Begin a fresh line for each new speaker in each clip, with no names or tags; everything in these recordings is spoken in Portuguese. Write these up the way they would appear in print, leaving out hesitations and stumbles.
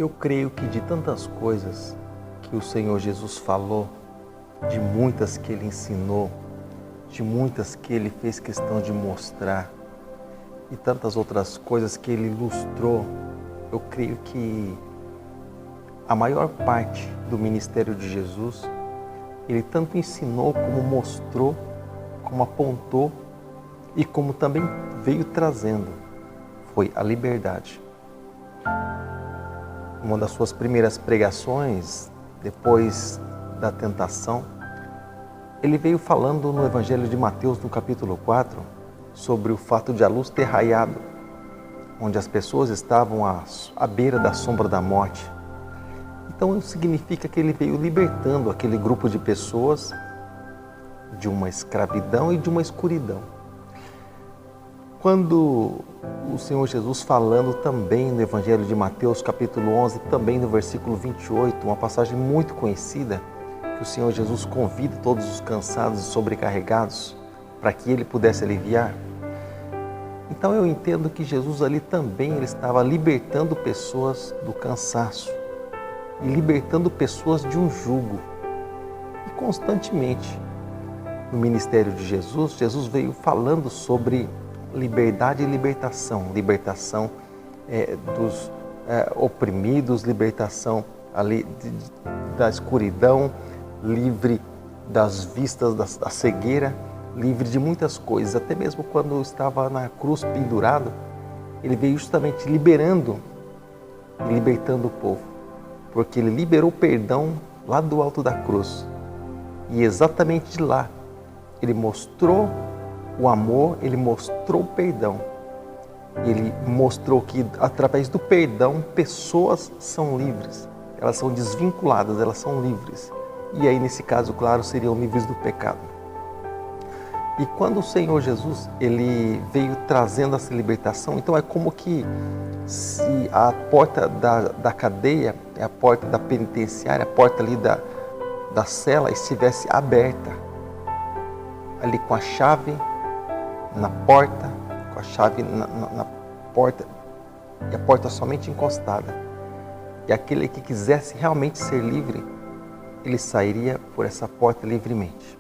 Eu creio que de tantas coisas que o Senhor Jesus falou, de muitas que Ele ensinou, de muitas que Ele fez questão de mostrar e tantas outras coisas que Ele ilustrou, eu creio que a maior parte do ministério de Jesus, Ele tanto ensinou como mostrou, como apontou e como também veio trazendo, foi a liberdade. Uma das suas primeiras pregações, depois da tentação, ele veio falando no Evangelho de Mateus, no capítulo 4, sobre o fato de a luz ter raiado, onde as pessoas estavam à beira da sombra da morte. Então, isso significa que ele veio libertando aquele grupo de pessoas de uma escravidão e de uma escuridão. Quando o Senhor Jesus falando também no Evangelho de Mateus, capítulo 11, também no versículo 28, uma passagem muito conhecida, que o Senhor Jesus convida todos os cansados e sobrecarregados para que Ele pudesse aliviar. Então eu entendo que Jesus ali também ele estava libertando pessoas do cansaço e libertando pessoas de um jugo. E constantemente, no ministério de Jesus, Jesus veio falando sobre liberdade e libertação. Libertação dos oprimidos, libertação ali da escuridão, livre das vistas da cegueira, livre de muitas coisas. Até mesmo quando estava na cruz pendurado, ele veio justamente liberando e libertando o povo. Porque ele liberou o perdão lá do alto da cruz. E exatamente de lá, ele mostrou o amor, ele mostrou o perdão. Ele mostrou que através do perdão, pessoas são livres. Elas são desvinculadas, elas são livres. E aí, nesse caso, claro, seriam livres do pecado. E quando o Senhor Jesus, ele veio trazendo essa libertação, então é como que se a porta da cadeia, a porta da penitenciária, a porta ali da cela estivesse aberta, ali com a chave na porta, com a chave na porta, e a porta somente encostada. E aquele que quisesse realmente ser livre, ele sairia por essa porta livremente.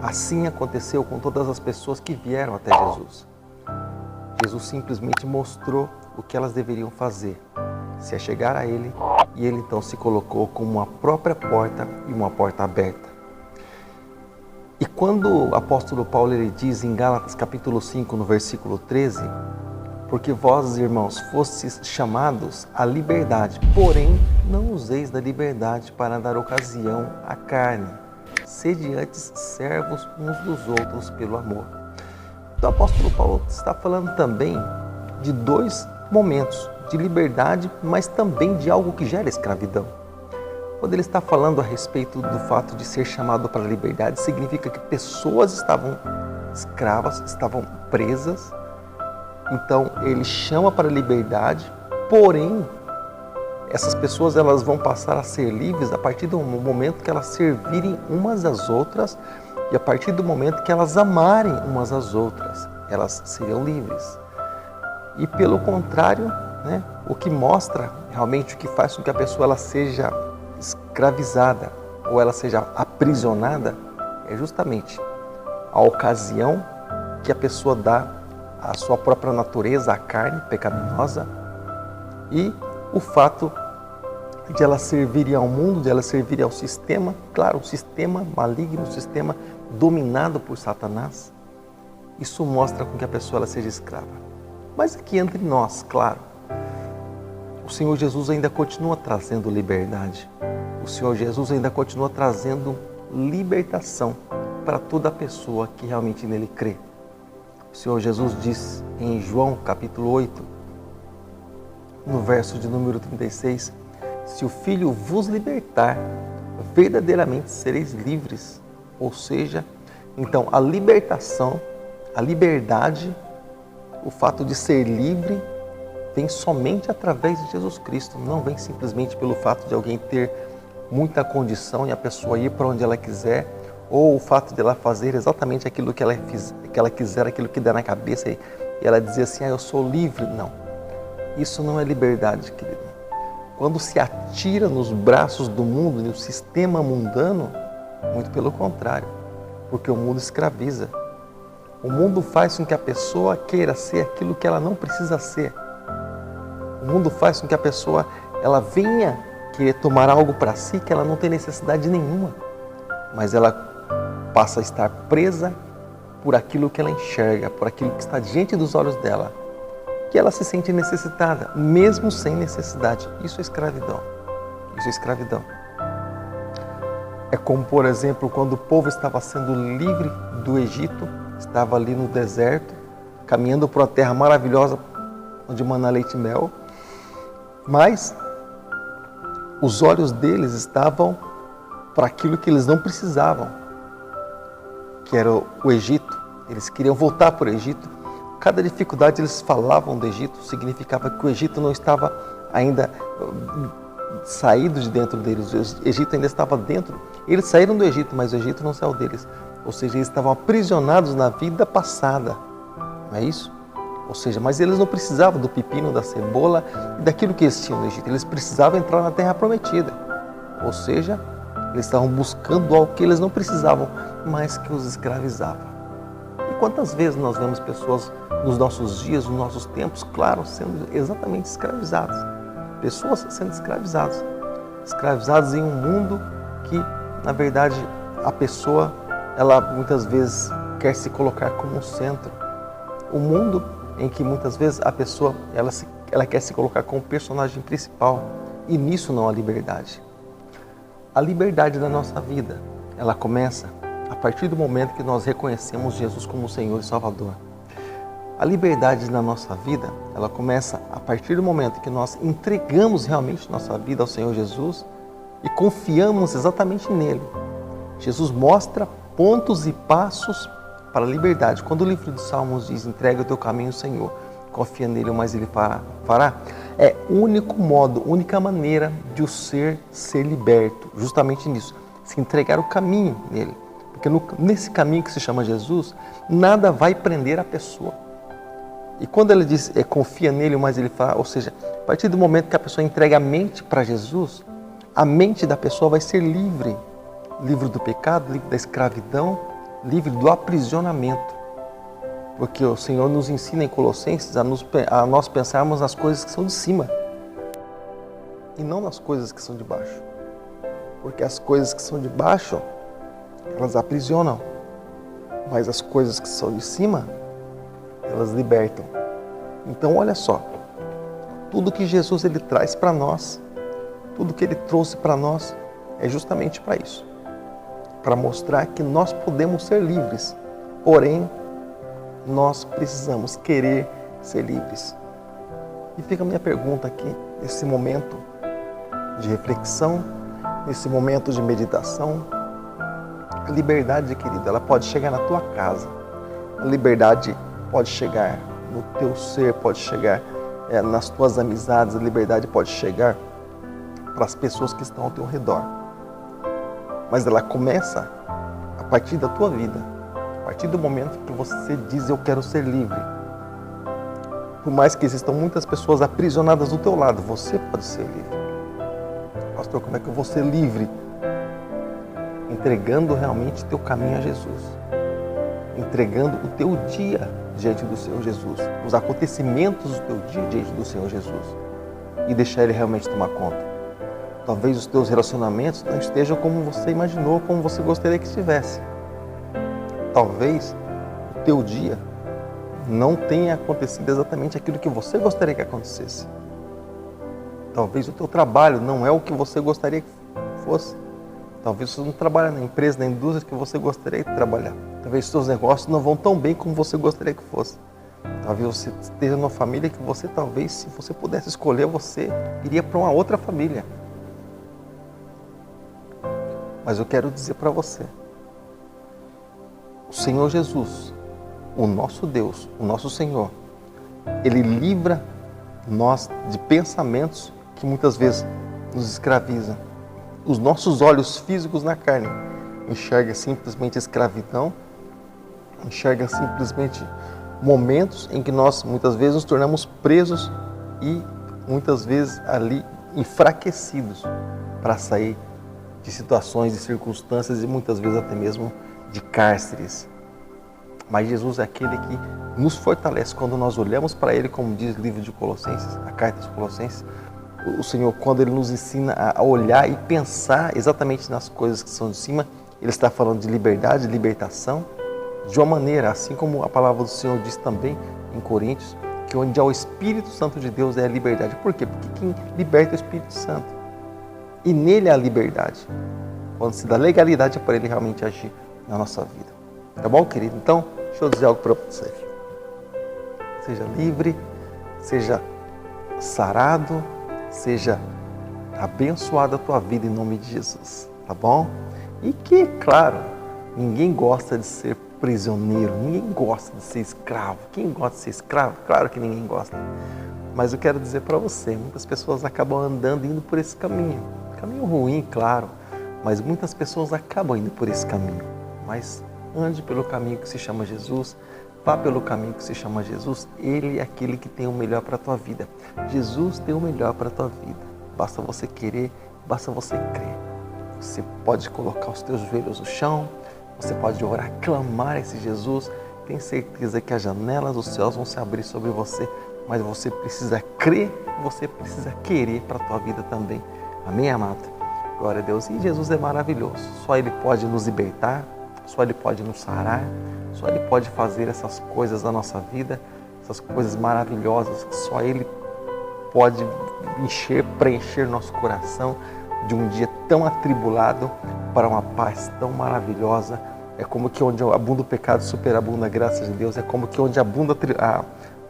Assim aconteceu com todas as pessoas que vieram até Jesus. Jesus simplesmente mostrou o que elas deveriam fazer, se achegar a Ele, e Ele então se colocou como uma própria porta e uma porta aberta. E quando o apóstolo Paulo ele diz em Gálatas capítulo 5, no versículo 13, porque vós, irmãos, fostes chamados à liberdade, porém não useis da liberdade para dar ocasião à carne. Sede antes servos uns dos outros pelo amor. Então o apóstolo Paulo está falando também de dois momentos, de liberdade, mas também de algo que gera escravidão. Quando ele está falando a respeito do fato de ser chamado para a liberdade, significa que pessoas estavam escravas, estavam presas. Então ele chama para a liberdade, porém essas pessoas elas vão passar a ser livres a partir do momento que elas servirem umas às outras e a partir do momento que elas amarem umas às outras, elas seriam livres. E pelo contrário, o que mostra realmente o que faz com que a pessoa ela seja escravizada ou ela seja aprisionada é justamente a ocasião que a pessoa dá à sua própria natureza, à carne pecaminosa, e o fato de ela servir ao mundo, de ela servir ao sistema, claro, um sistema maligno, um sistema dominado por Satanás. Isso mostra com que a pessoa ela seja escrava. Mas aqui entre nós, claro, o Senhor Jesus ainda continua trazendo liberdade. O Senhor Jesus ainda continua trazendo libertação para toda pessoa que realmente nele crê. O Senhor Jesus diz em João capítulo 8, no verso de número 36, se o Filho vos libertar, verdadeiramente sereis livres. Ou seja, então a libertação, a liberdade, o fato de ser livre, vem somente através de Jesus Cristo. Não vem simplesmente pelo fato de alguém ter muita condição e a pessoa ir para onde ela quiser, ou o fato de ela fazer exatamente aquilo que ela quiser, aquilo que der na cabeça e ela dizer assim, eu sou livre. Não, isso não é liberdade, querido. quando se atira nos braços do mundo, no sistema mundano, muito pelo contrário, porque o mundo escraviza. O mundo faz com que a pessoa queira ser aquilo que ela não precisa ser. O mundo faz com que a pessoa ela venha querer tomar algo para si que ela não tem necessidade nenhuma, mas ela passa a estar presa por aquilo que ela enxerga, por aquilo que está diante dos olhos dela, que ela se sente necessitada, mesmo sem necessidade. Isso é escravidão. Isso é escravidão. É como, por exemplo, quando o povo estava sendo livre do Egito, estava ali no deserto, caminhando por uma terra maravilhosa, onde mana leite e mel, mas os olhos deles estavam para aquilo que eles não precisavam, que era o Egito. Eles queriam voltar para o Egito. Cada dificuldade eles falavam do Egito, significava que o Egito não estava ainda saído de dentro deles, o Egito ainda estava dentro. Eles saíram do Egito, mas o Egito não saiu deles. Ou seja, eles estavam aprisionados na vida passada, não é isso? Ou seja, mas eles não precisavam do pepino, da cebola e daquilo que eles tinham no Egito. Eles precisavam entrar na terra prometida. Ou seja, eles estavam buscando algo que eles não precisavam, mas que os escravizava. E quantas vezes nós vemos pessoas nos nossos dias, nos nossos tempos, claro, sendo exatamente escravizadas. Pessoas sendo escravizadas. Escravizadas em um mundo que, na verdade, a pessoa, ela muitas vezes quer se colocar como um centro. O mundo em que muitas vezes a pessoa ela quer se colocar como personagem principal, e nisso não há liberdade. A liberdade da nossa vida, ela começa a partir do momento que nós reconhecemos Jesus como Senhor e Salvador. A liberdade na nossa vida, ela começa a partir do momento que nós entregamos realmente nossa vida ao Senhor Jesus e confiamos exatamente nele. Jesus mostra pontos e passos para a liberdade. Quando o livro dos Salmos diz, entrega o teu caminho ao Senhor, confia nele, mas ele fará, é o único modo, única maneira de o ser liberto, justamente nisso, se entregar o caminho nele. Porque nesse caminho que se chama Jesus, nada vai prender a pessoa. E quando ele diz, confia nele, mas ele fará, ou seja, a partir do momento que a pessoa entrega a mente para Jesus, a mente da pessoa vai ser livre. Livre do pecado, livre da escravidão, livre do aprisionamento. Porque o Senhor nos ensina em Colossenses a nós pensarmos nas coisas que são de cima e não nas coisas que são de baixo. Porque as coisas que são de baixo, elas aprisionam, mas as coisas que são de cima, elas libertam. Então olha só, tudo que Jesus ele traz para nós, tudo que ele trouxe para nós é justamente para isso. Para mostrar que nós podemos ser livres, porém, nós precisamos querer ser livres. E fica a minha pergunta aqui, nesse momento de reflexão, nesse momento de meditação. A liberdade, querido, ela pode chegar na tua casa. A liberdade pode chegar no teu ser, pode chegar nas tuas amizades. A liberdade pode chegar para as pessoas que estão ao teu redor. Mas ela começa a partir da tua vida, a partir do momento que você diz, eu quero ser livre. Por mais que existam muitas pessoas aprisionadas do teu lado, você pode ser livre. Pastor, como é que eu vou ser livre? Entregando realmente teu caminho a Jesus. Entregando o teu dia diante do Senhor Jesus. Os acontecimentos do teu dia diante do Senhor Jesus. E deixar Ele realmente tomar conta. Talvez os teus relacionamentos não estejam como você imaginou, como você gostaria que estivesse. Talvez o teu dia não tenha acontecido exatamente aquilo que você gostaria que acontecesse. Talvez o teu trabalho não é o que você gostaria que fosse. Talvez você não trabalhe na empresa, na indústria que você gostaria de trabalhar. Talvez os seus negócios não vão tão bem como você gostaria que fosse. Talvez você esteja numa família que você, talvez, se você pudesse escolher, você iria para uma outra família. Mas eu quero dizer para você, o Senhor Jesus, o nosso Deus, o nosso Senhor, Ele livra nós de pensamentos que muitas vezes nos escravizam. Os nossos olhos físicos na carne enxergam simplesmente escravidão, enxergam simplesmente momentos em que nós muitas vezes nos tornamos presos e muitas vezes ali enfraquecidos para sair de situações, de circunstâncias e muitas vezes até mesmo de cárceres. Mas Jesus é aquele que nos fortalece quando nós olhamos para Ele, como diz o livro de Colossenses, a carta dos Colossenses. O Senhor, quando Ele nos ensina a olhar e pensar exatamente nas coisas que são de cima, Ele está falando de liberdade, de libertação, de uma maneira, assim como a palavra do Senhor diz também em Coríntios, que onde há o Espírito Santo de Deus é a liberdade. Por quê? Porque quem liberta é o Espírito Santo. E nele há a liberdade. Quando se dá legalidade para Ele realmente agir na nossa vida. Tá bom, querido? Então, deixa eu dizer algo para você. Seja livre, seja sarado, seja abençoada a tua vida em nome de Jesus. Tá bom? E que, claro, ninguém gosta de ser prisioneiro, ninguém gosta de ser escravo. Quem gosta de ser escravo? Claro que ninguém gosta. Mas eu quero dizer para você, muitas pessoas acabam andando, indo por esse caminho. Caminho ruim, claro, mas muitas pessoas acabam indo por esse caminho. Mas ande pelo caminho que se chama Jesus, vá pelo caminho que se chama Jesus. Ele é aquele que tem o melhor para a tua vida. Jesus tem o melhor para a tua vida. Basta você querer, basta você crer. Você pode colocar os teus joelhos no chão, você pode orar, clamar a esse Jesus. Tem certeza que as janelas dos céus vão se abrir sobre você, mas você precisa crer, você precisa querer para a tua vida também. Amém, amado? Glória a Deus. E Jesus é maravilhoso. Só Ele pode nos libertar, só Ele pode nos sarar, só Ele pode fazer essas coisas na nossa vida, essas coisas maravilhosas que só Ele pode preencher nosso coração de um dia tão atribulado para uma paz tão maravilhosa. É como que onde abunda o pecado, superabunda a graça de Deus. É como que onde abunda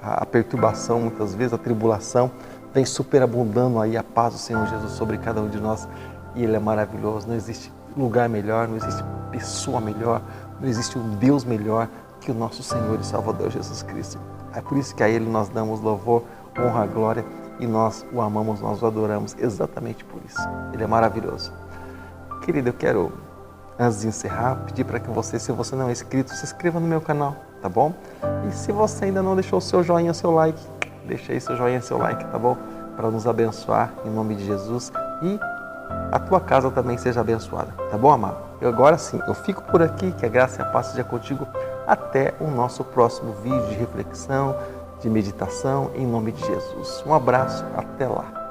a perturbação, muitas vezes a tribulação, vem superabundando aí a paz do Senhor Jesus sobre cada um de nós. E Ele é maravilhoso. Não existe lugar melhor, não existe pessoa melhor, não existe um Deus melhor que o nosso Senhor e Salvador Jesus Cristo. É por isso que a Ele nós damos louvor, honra, glória e nós o amamos, nós o adoramos exatamente por isso. Ele é maravilhoso. Querido, eu quero, antes de encerrar, pedir para que você, se você não é inscrito, se inscreva no meu canal, tá bom? E se você ainda não deixou o seu joinha, seu like, deixa aí seu joinha, seu like, tá bom? Para nos abençoar em nome de Jesus e a tua casa também seja abençoada, tá bom, amado? E agora sim, eu fico por aqui, que a graça e a paz seja contigo até o nosso próximo vídeo de reflexão, de meditação, em nome de Jesus. Um abraço, até lá.